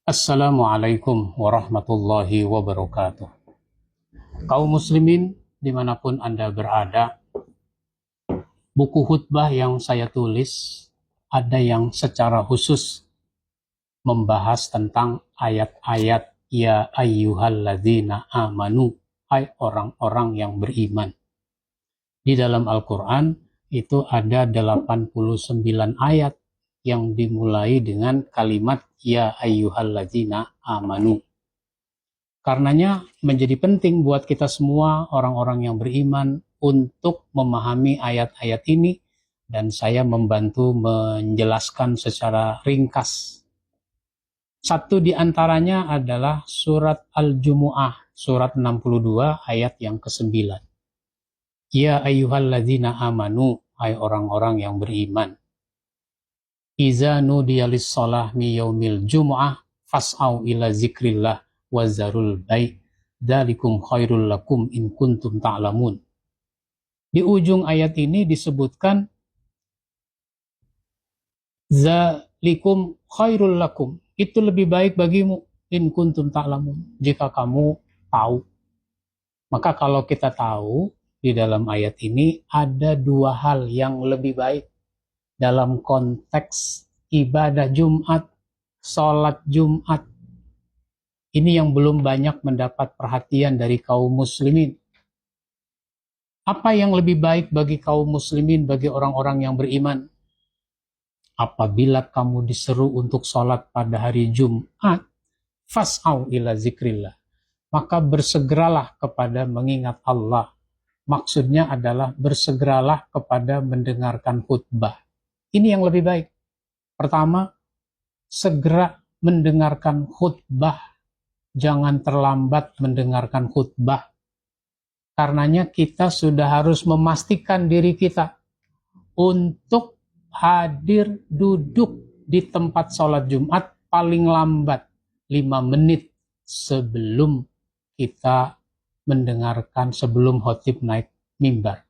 Assalamualaikum warahmatullahi wabarakatuh. Kaum muslimin dimanapun Anda berada, buku khutbah yang saya tulis ada yang secara khusus membahas tentang ayat-ayat ya ayyuhalladzina amanu, hai orang-orang yang beriman. Di dalam Al-Quran itu ada 89 ayat yang dimulai dengan kalimat ya ayyuhalladzina amanu. Karenanya menjadi penting buat kita semua orang-orang yang beriman untuk memahami ayat-ayat ini, dan saya membantu menjelaskan secara ringkas. Satu di antaranya adalah surat Al-Jumu'ah, surat 62 ayat yang ke-9. Ya ayyuhalladzina amanu, hai orang-orang yang beriman. Iza nudiya lis-shalah mi yaumil jumu'ah fas'au ila zikrillah wazarul bai' dzalikum khairul lakum in kuntum ta'lamun. Di ujung ayat ini disebutkan dzalikum khairul lakum, itu lebih baik bagimu, in kuntum ta'lamun, jika kamu tahu. Maka kalau kita tahu di dalam ayat ini ada dua hal yang lebih baik dalam konteks ibadah Jumat, sholat Jumat. Ini yang belum banyak mendapat perhatian dari kaum muslimin. Apa yang lebih baik bagi kaum muslimin, bagi orang-orang yang beriman? Apabila kamu diseru untuk sholat pada hari Jumat, fas'au ila zikrillah, maka bersegeralah kepada mengingat Allah. Maksudnya adalah bersegeralah kepada mendengarkan khutbah. Ini yang lebih baik. Pertama, segera mendengarkan khutbah. Jangan terlambat mendengarkan khutbah. Karenanya kita sudah harus memastikan diri kita untuk hadir duduk di tempat sholat Jumat paling lambat 5 menit sebelum kita mendengarkan, sebelum khotib naik mimbar.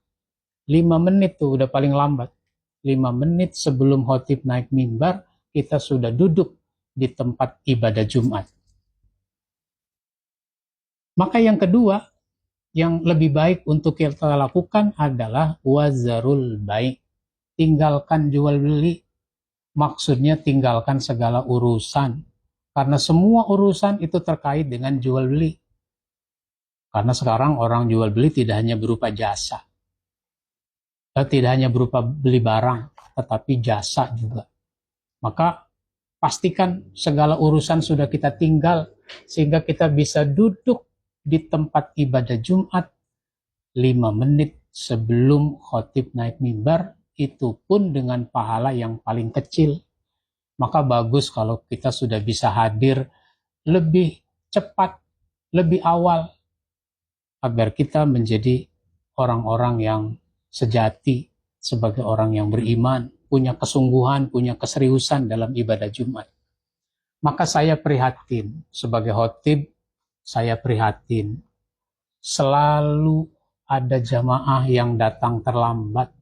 5 menit tuh udah paling lambat. 5 menit sebelum khotib naik mimbar, kita sudah duduk di tempat ibadah Jumat. Maka yang kedua, yang lebih baik untuk kita lakukan adalah wazarul bai'. Tinggalkan jual beli. Maksudnya tinggalkan segala urusan. Karena semua urusan itu terkait dengan jual beli. Karena sekarang orang jual beli tidak hanya berupa jasa. Tidak hanya berupa beli barang, tetapi jasa juga. Maka pastikan segala urusan sudah kita tinggal, sehingga kita bisa duduk di tempat ibadah Jumat 5 menit sebelum khotib naik mimbar, itu pun dengan pahala yang paling kecil. Maka bagus kalau kita sudah bisa hadir lebih cepat, lebih awal, agar kita menjadi orang-orang yang sejati sebagai orang yang beriman, punya kesungguhan, punya keseriusan dalam ibadah Jumat. Maka saya prihatin sebagai khotib, saya prihatin selalu ada jamaah yang datang terlambat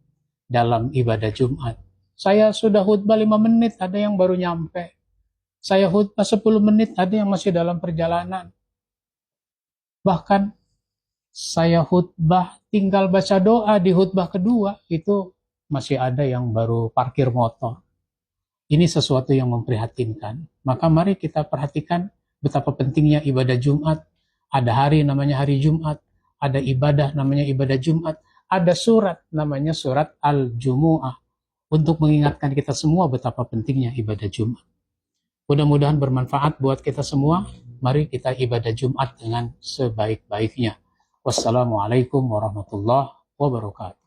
dalam ibadah Jumat. Saya sudah khutbah 5 menit, ada yang baru nyampe. Saya khutbah 10 menit, ada yang masih dalam perjalanan. Bahkan saya khutbah tinggal baca doa di khutbah kedua, itu masih ada yang baru parkir motor. Ini sesuatu yang memprihatinkan. Maka mari kita perhatikan betapa pentingnya ibadah Jumat. Ada hari namanya hari Jumat, ada ibadah namanya ibadah Jumat, ada surat namanya surat Al-Jumu'ah, untuk mengingatkan kita semua betapa pentingnya ibadah Jumat. Mudah-mudahan bermanfaat buat kita semua. Mari kita ibadah Jumat dengan sebaik-baiknya. Wassalamualaikum warahmatullahi wabarakatuh.